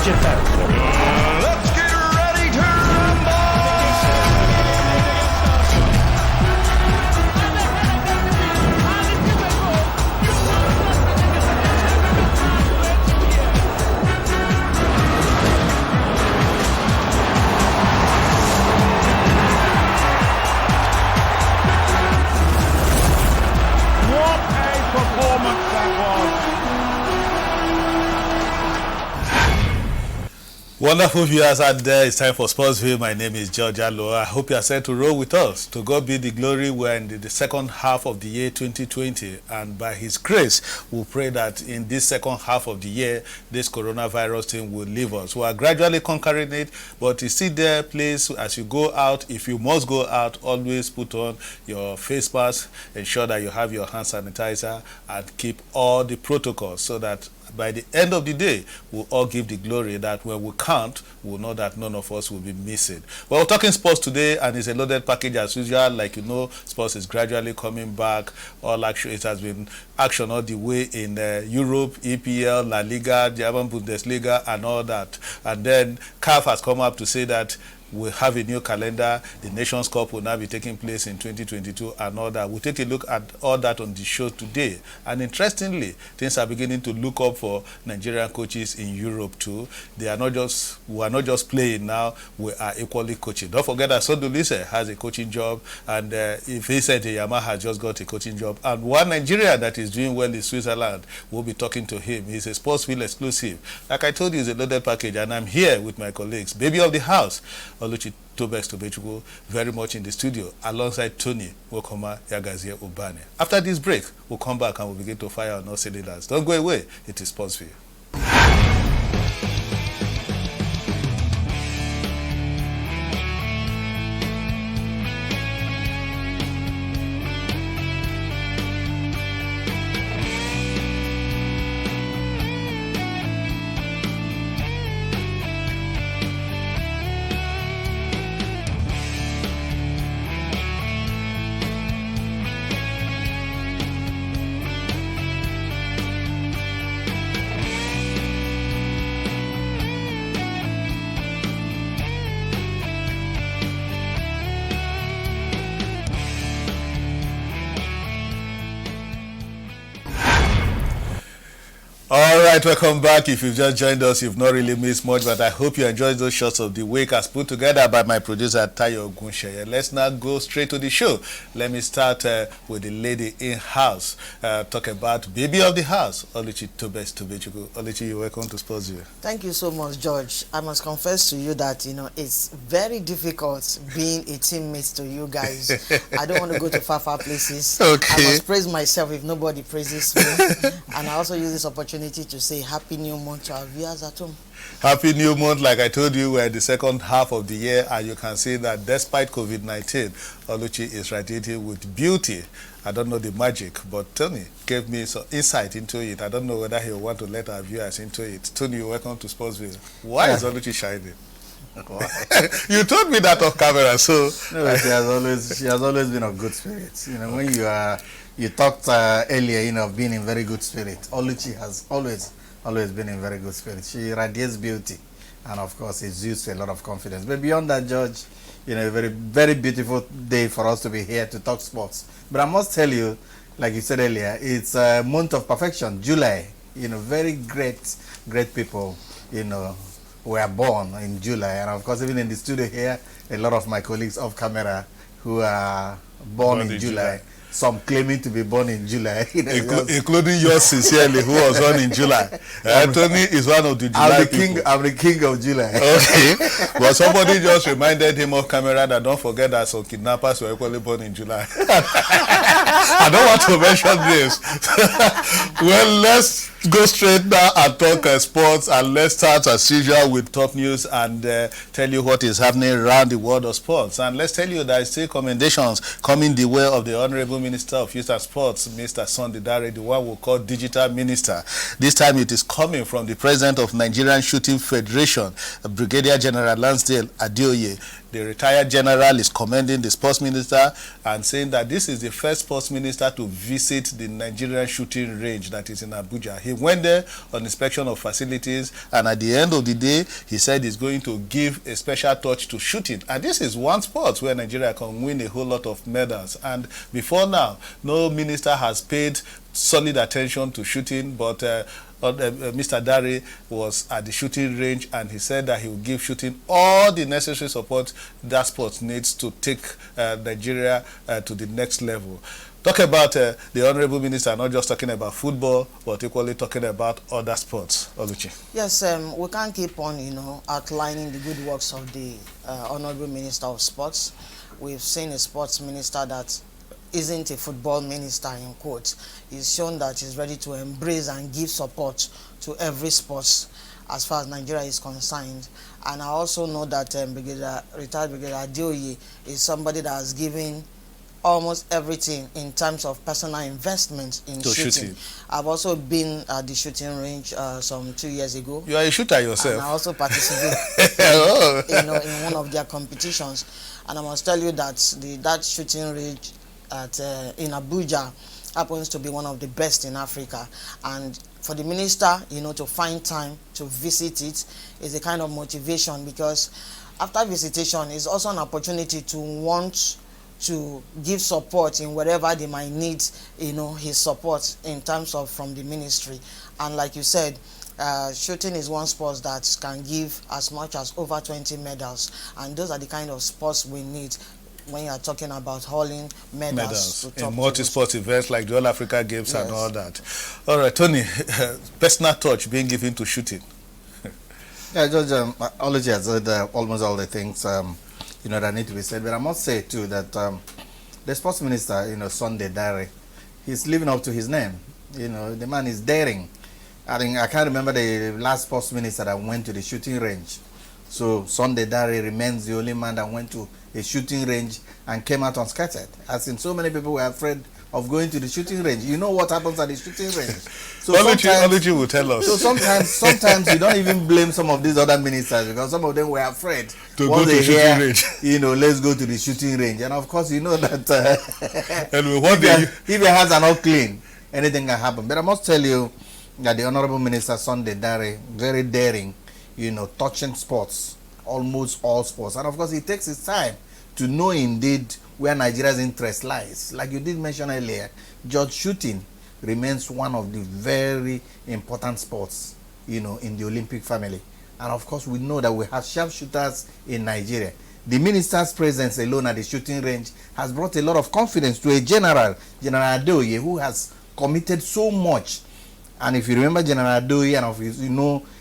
Watch it first. Let's get ready to rumble! What a performance that was. Wonderful viewers out there, it's time for Sportsville. My name is George Allo. I hope you are set to roll with us. To God be the glory. We're in the second half of the year 2020, and by His grace, we pray that in this second half of the year, this coronavirus thing will leave us. We are gradually conquering it, but you see there, please, as you go out, if you must go out, always put on your face mask, ensure that you have your hand sanitizer, and keep all the protocols so that by the end of the day, we'll all give the glory that when we count, we'll know that none of us will be missing. Well, we're talking sports today, and it's a loaded package as usual. Like you know, sports is gradually coming back. All action, it has been action all the way in Europe, EPL, La Liga, German Bundesliga, and all that. And then CAF has come up to say that we'll have a new calendar. The Nations Cup will now be taking place in 2022 and all that. We'll take a look at all that on the show today. And interestingly, things are beginning to look up for Nigerian coaches in Europe too. We are not just playing now, we are equally coaching. Don't forget that Sodulise has a coaching job, and if he said Yamaha has just got a coaching job. And one Nigerian that is doing well in Switzerland, we'll be talking to him. He's a Sportsville exclusive. Like I told you, it's a loaded package, and I'm here with my colleagues. Baby of the house, Oluchi Tobes very much in the studio, alongside Tony Wokoma Yagazie Ubane. After this break, we'll come back and we'll begin to fire on all cylinders. Don't go away. It is Sportsville. All right, welcome back. If you've just joined us, you've not really missed much, but I hope you enjoyed those shots of the week as put together by my producer, Tayo Ogunsheye. Let's now go straight to the show. Let me start with the lady in-house. Talk about baby of the house, Oluchi Tobes Tobechukwu. Oluchi, you're welcome to Sportsville. Thank you so much, George. I must confess to you that, it's very difficult being a teammate to you guys. I don't want to go to far places. Okay. I must praise myself if nobody praises me. And I also use this opportunity to say Happy New Month to our viewers at home. Happy New Month. Like I told you, we're in the second half of the year, and you can see that despite COVID-19, Oluchi is radiating with beauty. I don't know the magic, but Tony gave me some insight into it. I don't know whether he'll want to let our viewers into it. Tony, welcome to Sportsville. Why is Oluchi shining? You told me that off camera, so no, she has always been of good spirits. When you talked earlier, of being in very good spirit. Oluchi has always been in very good spirit. She radiates beauty, and of course, it's used to a lot of confidence. But beyond that, George, a very, very beautiful day for us to be here to talk sports. But I must tell you, like you said earlier, it's a month of perfection, July. Very great people, were born in July. And of course, even in the studio here, a lot of my colleagues off camera who are born in July. Some claiming to be born in July. Including yours sincerely, who was born in July. Tony is one of the July people. I'm the king of July. Okay. But somebody just reminded him off camera that don't forget that some kidnappers were equally born in July. I don't want to mention this. Well, let's go straight now and talk sports, and let's start as usual with top news and tell you what is happening around the world of sports. And let's tell you that still commendations coming the way of the Honorable Minister of Youth and Sports, Mr. Sunday Dare, the one we call Digital Minister. This time it is coming from the President of Nigerian Shooting Federation, Brigadier General Lansdale Adeoye. The retired general is commending the sports minister and saying that this is the first sports minister to visit the Nigerian shooting range that is in Abuja. He went there on inspection of facilities, and at the end of the day, he said he's going to give a special touch to shooting. And this is one sport where Nigeria can win a whole lot of medals. And before now, no minister has paid solid attention to shooting, but Mr. Dare was at the shooting range, and he said that he will give shooting all the necessary support that sport needs to take Nigeria to the next level. Talk about the Honorable Minister, not just talking about football, but equally talking about other sports. Oluchi. Yes, we can't keep on, outlining the good works of the Honorable Minister of Sports. We've seen a sports minister that isn't a football minister, in quotes. He's shown that he's ready to embrace and give support to every sports as far as Nigeria is concerned. And I also know that retired Brigadier Adeoye is somebody that has given almost everything in terms of personal investment in shooting. I've also been at the shooting range some 2 years ago. You are a shooter yourself. And I also participated in one of their competitions. And I must tell you that that shooting range in Abuja happens to be one of the best in Africa, and for the minister to find time to visit it is a kind of motivation, because after visitation is also an opportunity to want to give support in wherever they might need his support in terms of from the ministry. And like you said, shooting is one sport that can give as much as over 20 medals, and those are the kind of sports we need when you are talking about hauling medals to in multi-sport events like the All Africa Games. Yes. And all that. All right, Tony, personal touch being given to shooting. Yeah, George, Ology has said almost all the things that need to be said, but I must say too that the sports minister, Sunday Dare, he's living up to his name. The man is daring. I can't remember the last sports minister that went to the shooting range. So Sunday Dare remains the only man that went to a shooting range and came out unscathed. As in, so many people were afraid of going to the shooting range. You know what happens at the shooting range. So Oluchi will tell us. So sometimes you don't even blame some of these other ministers, because some of them were afraid to go to the shooting range. Let's go to the shooting range. And of course, you know that if your hands are not clean, anything can happen. But I must tell you that the Honorable Minister Sunday Dare, very daring, touching sports, almost all sports. And of course, he takes his time to know indeed where Nigeria's interest lies. Like you did mention earlier, George, shooting remains one of the very important sports, in the Olympic family. And of course, we know that we have sharpshooters in Nigeria. The minister's presence alone at the shooting range has brought a lot of confidence to a General Adeoye, who has committed so much. And if you remember General Adeoye, and of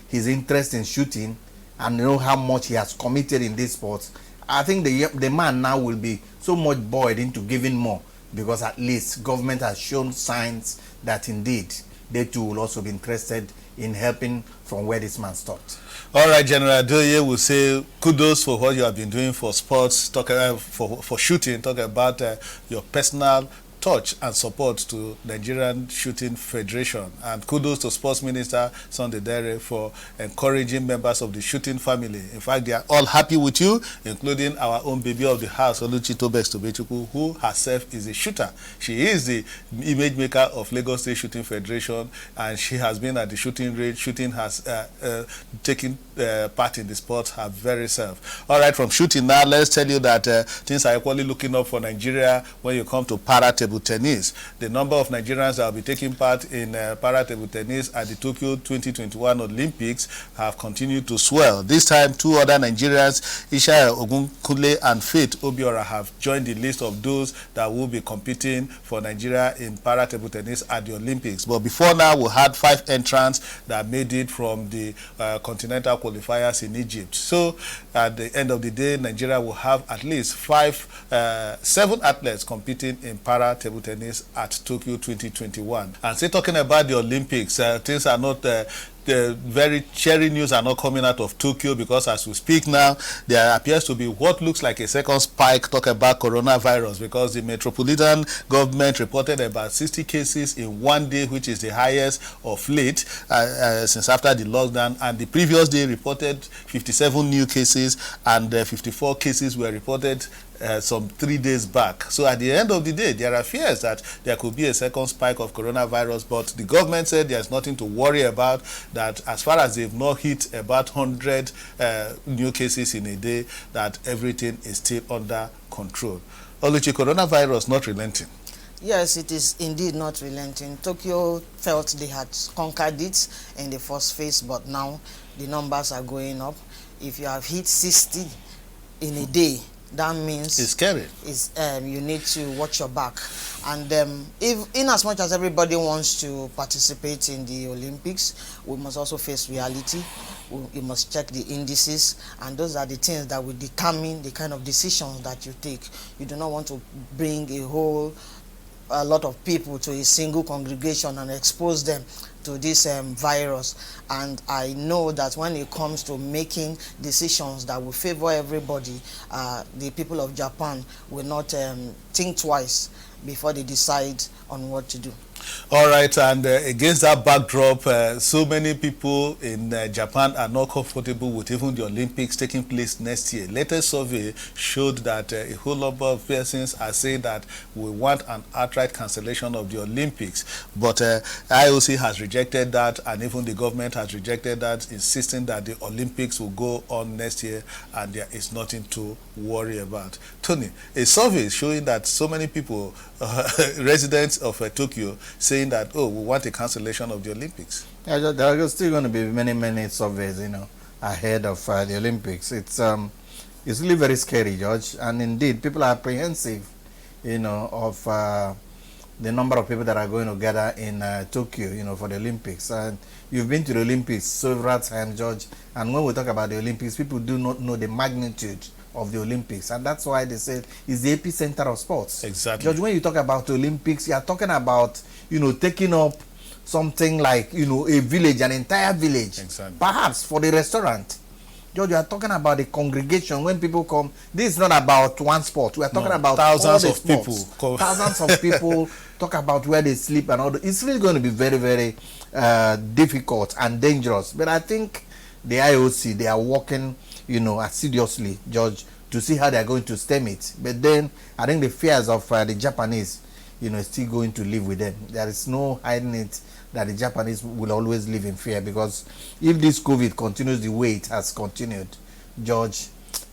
his interest in shooting, and how much he has committed in this sport, I think the man now will be so much buoyed into giving more, because at least government has shown signs that indeed they too will also be interested in helping from where this man stopped. All right, General Adeoye will say kudos for what you have been doing for sports, for shooting, talk about your personal touch and support to Nigerian Shooting Federation, and kudos to Sports Minister Sunday Dare for encouraging members of the shooting family. In fact, they are all happy with you, including our own baby of the house, Oluchi Tobex Tobechukwu, who herself is a shooter. She is the image maker of Lagos State Shooting Federation, and she has been at the shooting range. Shooting has taken part in the sport her very self. All right, from shooting now, let's tell you that things are equally looking up for Nigeria when you come to para-table tennis. The number of Nigerians that will be taking part in para-table tennis at the Tokyo 2021 Olympics have continued to swell. This time, two other Nigerians, Ishaya Ogunkunle and Faith Obiora, have joined the list of those that will be competing for Nigeria in para-table tennis at the Olympics. But before now, we had 5 entrants that made it from the continental qualifiers in Egypt. So at the end of the day, Nigeria will have at least 7 athletes competing in para-table table tennis at Tokyo 2021. And say talking about the Olympics, things are not the very cheery news are not coming out of Tokyo, because as we speak now, there appears to be what looks like a second spike, talk about coronavirus, because the metropolitan government reported about 60 cases in one day, which is the highest of late since after the lockdown, and the previous day reported 57 new cases, and 54 cases were reported some 3 days back. So at the end of the day, there are fears that there could be a second spike of coronavirus, but the government said there's nothing to worry about, that as far as they've not hit about 100 new cases in a day, that everything is still under control. Oluchi, coronavirus not relenting. Yes, it is indeed not relenting. Tokyo felt they had conquered it in the first phase, but now the numbers are going up. If you have hit 60 in a day, that means it's scary. You need to watch your back. And if, in as much as everybody wants to participate in the Olympics, we must also face reality. We must check the indices, and those are the things that will determine the kind of decisions that you take. You do not want to bring a lot of people to a single congregation and expose them to this virus. And I know that when it comes to making decisions that will favor everybody, the people of Japan will not think twice before they decide on what to do. All right, and against that backdrop, so many people in Japan are not comfortable with even the Olympics taking place next year. Latest survey showed that a whole lot of persons are saying that we want an outright cancellation of the Olympics. But IOC has rejected that, and even the government has rejected that, insisting that the Olympics will go on next year and there is nothing to worry about. Tony, a survey is showing that so many people, residents of Tokyo, saying that, oh, we want a cancellation of the Olympics. Yeah, there are still going to be many surveys, ahead of the Olympics. It's really very scary, George, and indeed people are apprehensive, of the number of people that are going to gather in Tokyo, for the Olympics. And you've been to the Olympics several times, George, and when we talk about the Olympics, people do not know the magnitude of the Olympics, and that's why they say it's the epicenter of sports. Exactly. George, when you talk about the Olympics, you are talking about, taking up something like, a village, an entire village. Exactly. Perhaps for the restaurant. George, you are talking about the congregation when people come. This is not about one sport. We are talking about thousands all of the people. Thousands of people. Talk about where they sleep and all that. It's really going to be very, very difficult and dangerous. But I think the IOC, they are working, assiduously, George, to see how they are going to stem it. But then I think the fears of the Japanese, is still going to live with them. There is no hiding it that the Japanese will always live in fear, because if this COVID continues the way it has continued, George,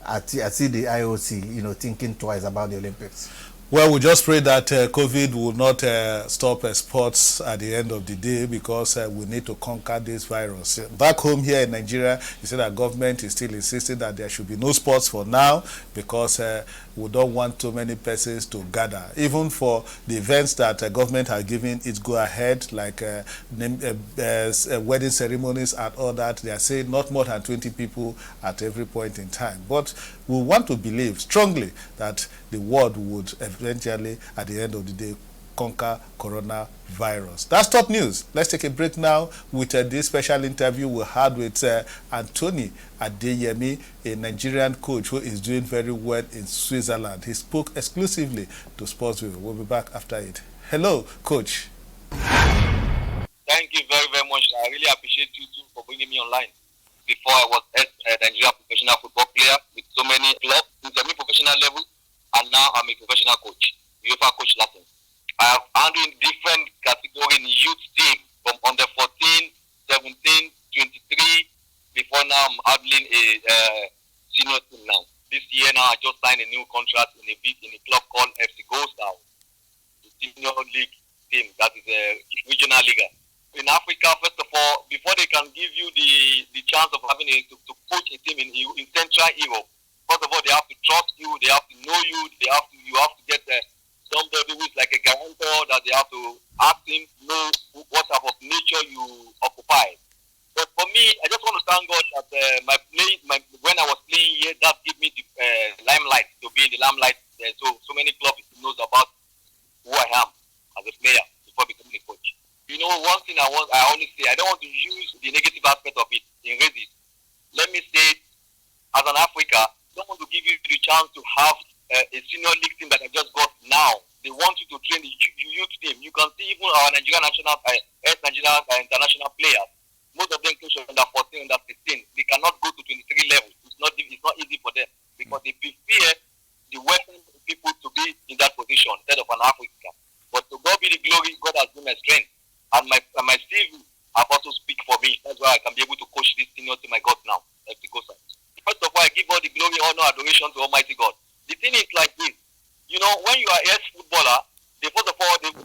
I see the IOC, thinking twice about the Olympics. Well, we just pray that COVID will not stop sports at the end of the day, because we need to conquer this virus. Back home here in Nigeria, you see that government is still insisting that there should be no sports for now, because we don't want too many persons to gather. Even for the events that government has given its go-ahead, like wedding ceremonies and all that, they are saying not more than 20 people at every point in time. But we want to believe strongly that the world would eventually, at the end of the day, conquer coronavirus. That's top news. Let's take a break now with this special interview we had with Anthony Adeyemi, a Nigerian coach who is doing very well in Switzerland. He spoke exclusively to Sportsville. We'll be back after it. Hello, coach. Thank you very, very much. I really appreciate you too for bringing me online. Before I was a Nigerian professional football player with so many clubs in semi-professional level, and now I'm a professional coach, UEFA coach license. I have handled different categories in youth team, from under 14, 17, 23. Before now, I'm handling a senior team now. This year now, I just signed a new contract in a club called FC Goals now, the senior league team that is a regional league. In Africa, first of all, before they can give you the chance of having to coach a team in Central Europe, first of all, they have to trust you, they have to know you, you have to get somebody who is like a guarantor that they have to ask him, know what type of nature you occupy. But for me, I just want to thank God that when I was playing here, that gave me the limelight, to be in the limelight. So many clubs knows about who I am. one thing I always say, I don't want to use the negative aspect of it in races. Let me say, as an Africa, they don't want to give you the chance to have a senior league team that I just got now. They want you to train the youth team. You can see even our Nigerian national, ex-Nigerian international players. Most of them coach under 14, under 16. They cannot go to 23 level. It's not easy for them because they prefer the Western people to be in that position instead of an African. But to God be the glory, God has been my strength. And my CV have also speak for me. That's why I can be able to coach this senior team I got now at the Coast. First of all, I give all the glory, honor, adoration to Almighty God. The thing is like this. You know, when you are a footballer, first of all, when they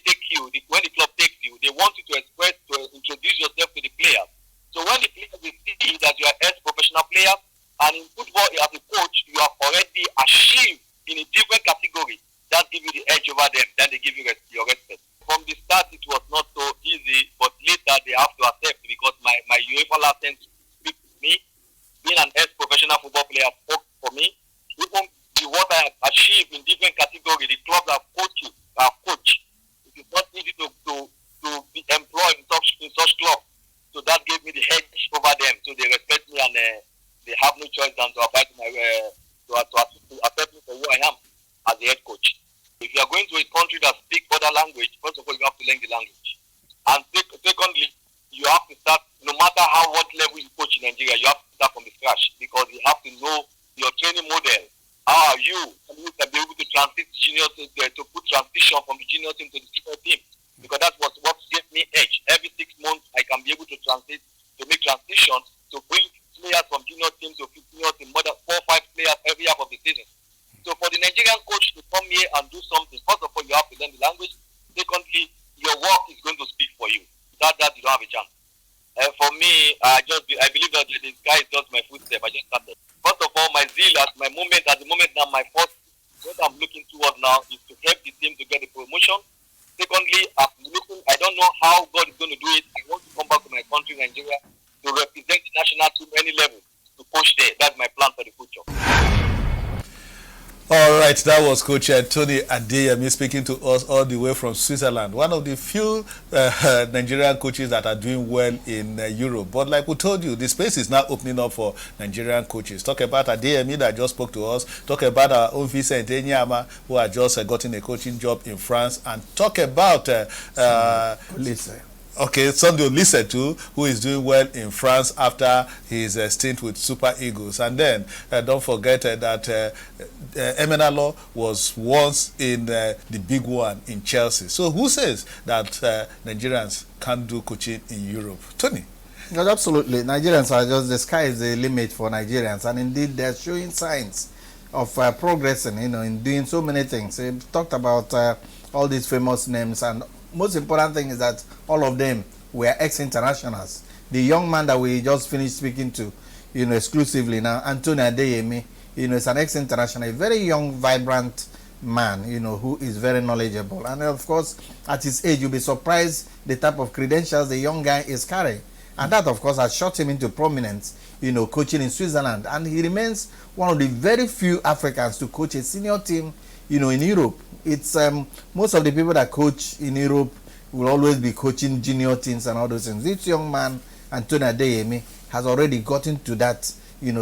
take you, when the club takes you, they want you to introduce yourself to the players. So when the players will see that you are a professional player, and in football as a coach, you have already achieved in a different category, that give you the edge over them, then they give you your respect. From the start, it was not so easy, but later they have to accept because my UEFA license speaks to me. Being an ex-professional football player spoke for me. Even what I have achieved in different categories, the clubs I've coached, it is not easy to be employed in such clubs. So that gave me the edge over them. So they respect me and they have no choice than to abide to my to accept me for who I am as a head coach. If you are going to a country that speaks other language, first of all, you have to learn the language. And secondly, you have to start, no matter what level you coach in Nigeria, you have to start from the scratch because you have to know your training model. How are you? And you can be able to transit junior to put transition from the junior team to the senior team. Because that's what gave me edge. Every 6 months, I can be able to make transitions to bring players from junior team to senior team, more than 4 or 5 players every half of the season. So for the Nigerian coach to come here and do something, first of all, you have to learn the language. Secondly, your work is going to speak for you. Without that, you don't have a chance. For me, I believe that the sky is just my footstep. I just started. First of all, my zeal at the moment now, my first, what I'm looking towards now is to help the team to get the promotion. Secondly, I don't know how God is going to do it. I want to come back to my country, Nigeria, to represent the national team any level, to coach there. That's my plan for the future. All right, that was Coach Tony Adeyemi speaking to us all the way from Switzerland. One of the few Nigerian coaches that are doing well in Europe. But like we told you, the space is now opening up for Nigerian coaches. Talk about Adeyemi that just spoke to us. Talk about our own Vincent Enyama, who had just gotten a coaching job in France. And talk about Sunday Olise too, who is doing well in France after his stint with Super Eagles. And then don't forget that Emenalo was once in the big one in Chelsea. So who says that Nigerians can't do coaching in Europe? Tony? No, absolutely. Nigerians are just, the sky is the limit for Nigerians. And indeed, they're showing signs of progressing, in doing so many things. We talked about all these famous names, and most important thing is that all of them were ex-internationals. The young man that we just finished speaking to, exclusively now, Anthony Adeyemi, is an ex-international, a very young, vibrant man, who is very knowledgeable. And of course, at his age, you'll be surprised the type of credentials the young guy is carrying. And that, of course, has shot him into prominence, coaching in Switzerland. And he remains one of the very few Africans to coach a senior team, in Europe. It's most of the people that coach in Europe will always be coaching junior teams and all those things. This young man, Anthony Adeyemi, has already gotten to that,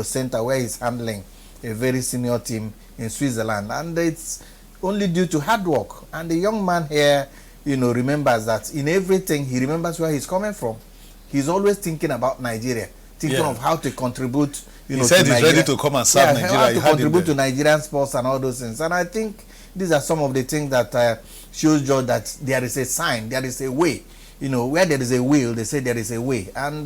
center where he's handling a very senior team in Switzerland. And it's only due to hard work. And the young man here, remembers that in everything, he remembers where he's coming from. He's always thinking about Nigeria, thinking of how to contribute, he said he's ready to come and serve Nigeria. How to contribute to Nigerian sports and all those things. And I think these are some of the things that shows George that there is a sign, there is a way. Where there is a will, they say there is a way. And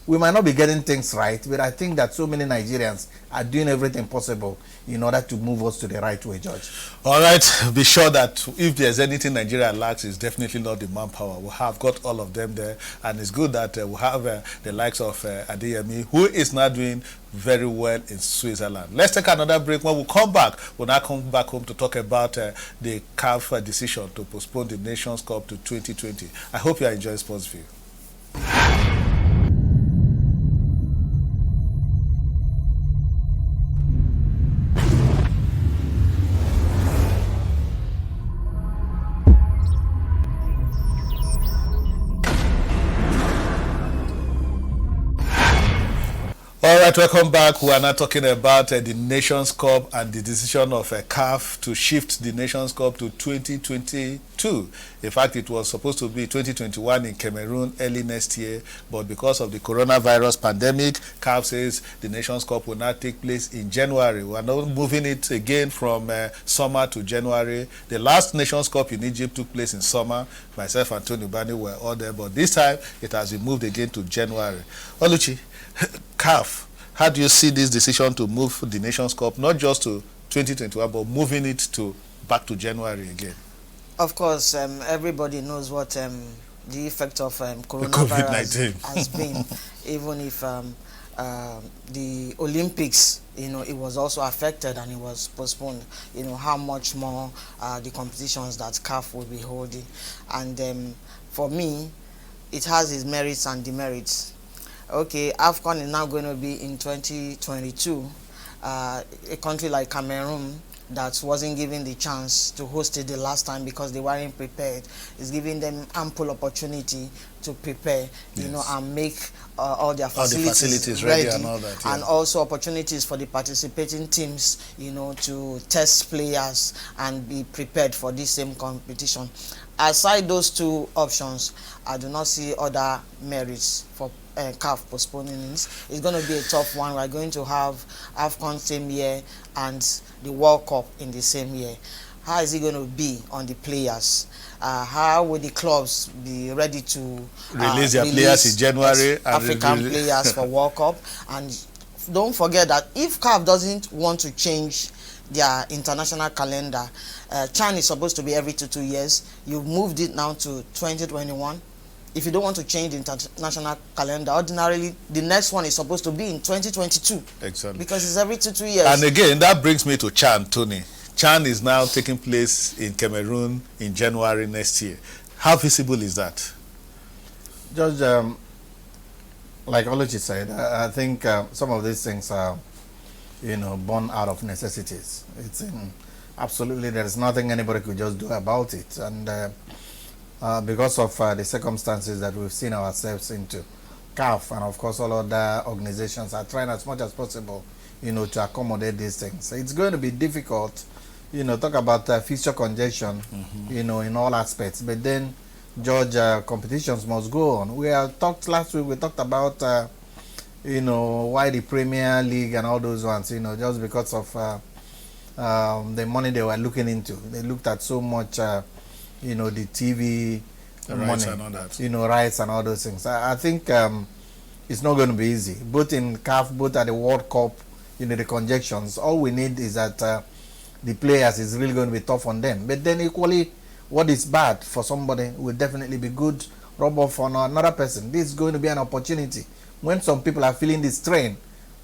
we might not be getting things right, but I think that so many Nigerians are doing everything possible in order to move us to the right way, George. All right, be sure that if there's anything Nigeria lacks, it's definitely not the manpower. We have got all of them there, and it's good that we have the likes of Adeyemi, who is now doing very well in Switzerland. Let's take another break. When we come back, we'll now come back home to talk about the CAF decision to postpone the Nations Cup to 2020. I hope you are enjoying Sportsville. All right, welcome back. We are now talking about the Nations Cup and the decision of CAF to shift the Nations Cup to 2022. In fact, it was supposed to be 2021 in Cameroon early next year, but because of the coronavirus pandemic, CAF says the Nations Cup will now take place in January. We are now moving it again from summer to January. The last Nations Cup in Egypt took place in summer. Myself and Tony Bani were all there, but this time it has been moved again to January. Oluchi, CAF, how do you see this decision to move the Nations Cup not just to 2021 but moving it to back to January again? Of course, everybody knows what the effect of coronavirus has been. Even if the Olympics, it was also affected and it was postponed. How much more the competitions that CAF will be holding, and for me, it has its merits and demerits. Okay, AFCON is now going to be in 2022. A country like Cameroon that wasn't given the chance to host it the last time because they weren't prepared is giving them ample opportunity to prepare, and make all their facilities ready and all that, and also opportunities for the participating teams, to test players and be prepared for this same competition. Aside those two options, I do not see other merits for CAF postponing this. It's going to be a tough one. We're going to have AFCON same year and the World Cup in the same year. How is it going to be on the players? How will the clubs be ready to release their players in January? African players for World Cup? And don't forget that if CAF doesn't want to change their international calendar, CHAN is supposed to be every 2 years. You've moved it now to 2021. If you don't want to change the international calendar, ordinarily the next one is supposed to be in 2022. Exactly. Because it's every 2 years. And again, that brings me to CHAN, Tony. CHAN is now taking place in Cameroon in January next year. How visible is that? Judge, like Oluchi said, I think some of these things are, born out of necessities. It's absolutely, there is nothing anybody could just do about it. And because of the circumstances that we've seen ourselves into, CAF and of course all other organizations are trying as much as possible, to accommodate these things. It's going to be difficult, talk about fixture congestion, in all aspects. But then, George, competitions must go on. Last week we talked about, why the Premier League and all those ones, just because of the money they were looking into. They looked at so much, the TV money, rights and all that. Rights and all those things. I think it's not going to be easy. Both in CAF, both at the World Cup, the conjunctions. All we need is that the players is really going to be tough on them. But then equally, what is bad for somebody will definitely be good rub off on another person. This is going to be an opportunity. When some people are feeling the strain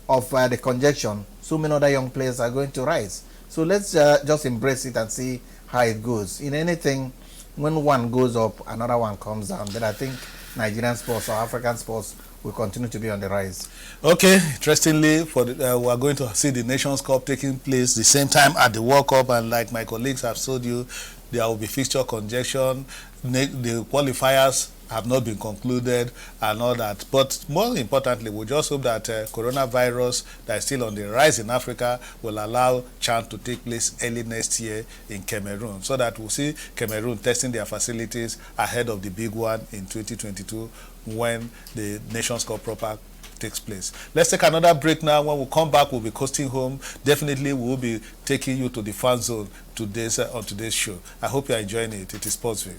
of the congestion, so many other young players are going to rise. So let's just embrace it and see how it goes. In anything, when one goes up, another one comes down. But I think Nigerian sports or African sports will continue to be on the rise. Okay, interestingly, we are going to see the Nations Cup taking place the same time at the World Cup, and like my colleagues have told you, there will be fixture congestion. The qualifiers have not been concluded and all that. But more importantly, we just hope that coronavirus that is still on the rise in Africa will allow CHAN to take place early next year in Cameroon, so that we'll see Cameroon testing their facilities ahead of the big one in 2022 when the Nations Cup proper takes place. Let's take another break now. When we come back, we'll be coasting home. Definitely, we'll be taking you to the fan zone on today's show. I hope you're enjoying it. It is Sportsville.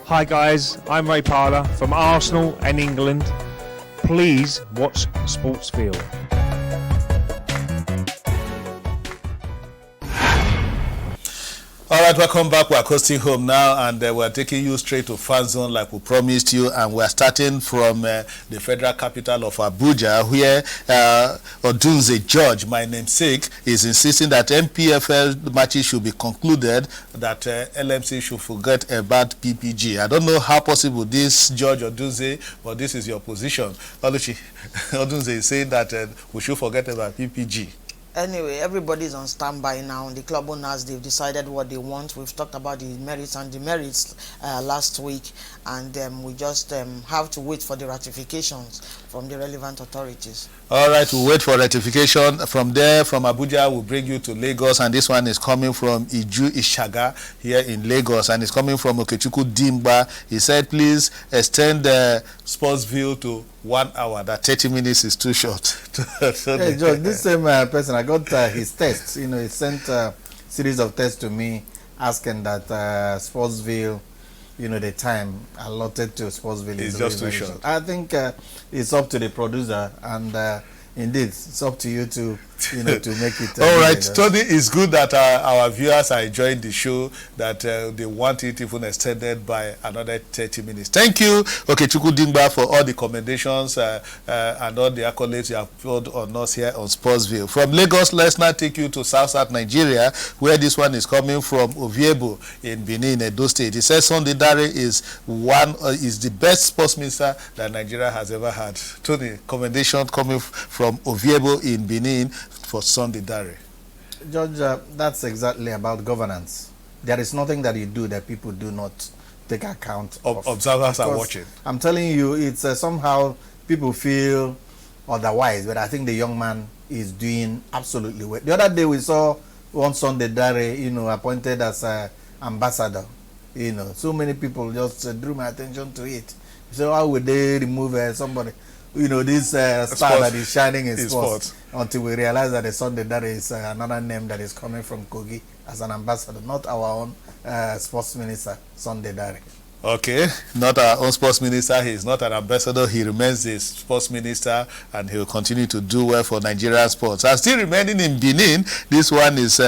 Hi guys, I'm Ray Parler from Arsenal and England. Please watch Sportsville. All right, welcome back. We're coasting home now, and we're taking you straight to fan zone like we promised you, and we're starting from the federal capital of Abuja, where Odunze George, my namesake, is insisting that MPFL matches should be concluded, that LMC should forget about PPG. I don't know how possible this, George Odunze, but this is your position. Odunze is saying that we should forget about PPG. Anyway, everybody's on standby now. The club owners, they've decided what they want. We've talked about the merits and demerits last week, and we just have to wait for the ratifications from the relevant authorities. All right, we'll wait for ratification. From there, from Abuja, we'll bring you to Lagos, and this one is coming from Iju Ishaga here in Lagos, and it's coming from Okechukwu Dimba. He said, please extend the Sportsville to 1 hour. That 30 minutes is too short. Hey, George, this same person, I got his tests. You know, he sent a series of tests to me asking that Sportsville, you know, the time allotted to Sportsville is is just very, too very short. I think it's up to the producer, and indeed, it's up to you to, you know, to make it. All right, Tony, it's good that our viewers are enjoying the show, that they want it even extended by another 30 minutes. Thank you, Okechukwu Dimba, for all the commendations and all the accolades you have poured on us here on Sportsville. From Lagos, let's now take you to South Nigeria, where this one is coming from Oviebo in Benin, Edo State. He says Sunday Dare is the best sports minister that Nigeria has ever had. Tony, commendation coming from Oviebo in Benin for Sunday Dare. George, that's exactly about governance. There is nothing that you do that people do not take account of. Observers are watching. I'm telling you, it's somehow people feel otherwise, but I think the young man is doing absolutely well. The other day we saw one Sunday Dare, you know, appointed as ambassador. You know, so many people just drew my attention to it. So how would they remove somebody? You know, this star that is shining in sports, until we realize that the Sunday Dare is another name that is coming from Kogi as an ambassador, not our own sports minister, Sunday Dare. Okay, not our own sports minister. He is not an ambassador. He remains the sports minister, and he will continue to do well for Nigerian sports. And still remaining in Benin, this one is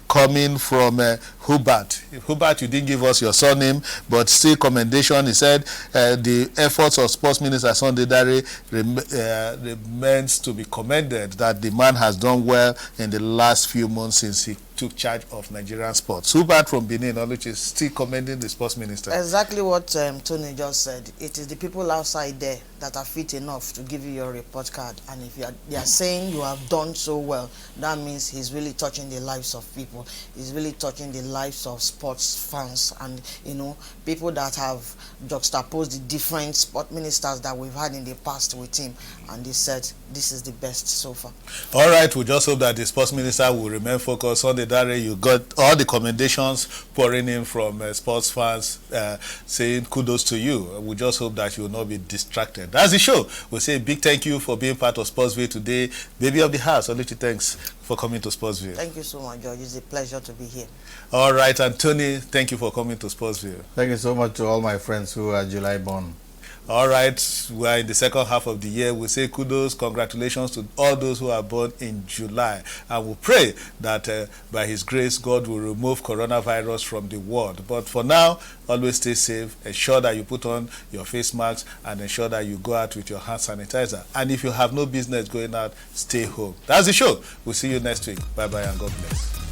coming from Hubert. Hubert, you didn't give us your surname, but still commendation. He said the efforts of sports minister Sunday Dare remains to be commended, that the man has done well in the last few months since he took charge of Nigerian sports. Hubert from Benin, which is still commending the sports minister. Exactly what Tony just said. It is the people outside there that are fit enough to give you your report card, and if they are saying you have done so well, that means he's really touching the lives of people. He's really touching the lives of sports fans, and you know, people that have juxtaposed the different sport ministers that we've had in the past with him, and they said this is the best so far. All right, we just hope that the sports minister will remain focused on the Dare. You got all the commendations pouring in from sports fans saying kudos to you. We just hope that you will not be distracted. That's the show. We say a big thank you for being part of Sportsville today. Baby of the house, Oluchi, thanks for coming to Sportsville. Thank you so much, George. It's a pleasure to be here. All right, and Tony, thank you for coming to Sportsville. Thank you so much to all my friends who are July born. All right, we're in the second half of the year. We say kudos, congratulations to all those who are born in July. And we pray that by His grace, God will remove coronavirus from the world. But for now, always stay safe. Ensure that you put on your face masks and ensure that you go out with your hand sanitizer. And if you have no business going out, stay home. That's the show. We'll see you next week. Bye-bye and God bless.